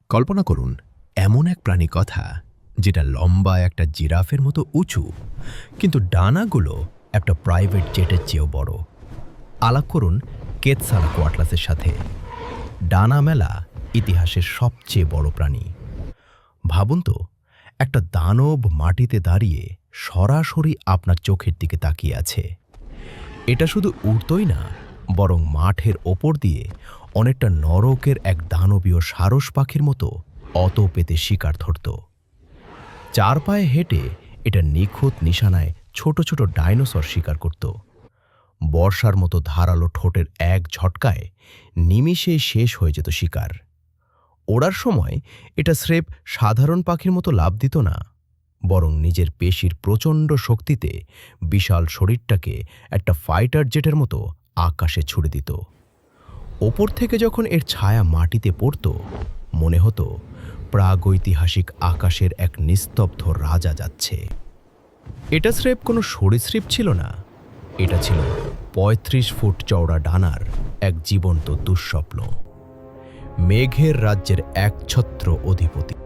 কল্পনা করুন এমন এক প্রাণী কথা যেটা লম্বা একটা জিরাফের মতো উঁচু, কিন্তু ডানাগুলো একটা প্রাইভেট জেটের চেয়েও বড়। আলাপ করুন কেতসালাকোয়াটলাসের সাথে, ডানা মেলা ইতিহাসের সবচেয়ে বড় প্রাণী। ভাবুন তো, একটা দানব মাটিতে দাঁড়িয়ে সরাসরি আপনার চোখের দিকে তাকিয়ে আছে। এটা শুধু উড়তই না, বরং মাঠের ওপর দিয়ে অনেকটা নরকের এক দানবীয় সারস পাখির মতো অত পেতে শিকার ধরত। চার পায়ে হেঁটে এটা নিখুঁত নিশানায় ছোট ছোট ডাইনোসর শিকার করত। বর্ষার মতো ধারালো ঠোঁটের এক ঝটকায় নিমিষেই শেষ হয়ে যেত শিকার। ওড়ার সময় এটা স্রেফ সাধারণ পাখির মতো লাফ দিত না, বরং নিজের পেশির প্রচণ্ড শক্তিতে বিশাল শরীরটাকে একটা ফাইটার জেটের মতো আকাশে ছুড়ে দিত। ওপর থেকে যখন এর ছায়া মাটিতে পড়ত, মনে হতো প্রাগৈতিহাসিক আকাশের এক নিস্তব্ধ রাজা যাচ্ছে। এটা স্রেফ কোনো সরীসৃপ ছিল না, এটা ছিল ৩৫ ফুট চওড়া ডানার এক জীবন্ত দুঃস্বপ্ন, মেঘের রাজ্যের একছত্র অধিপতি।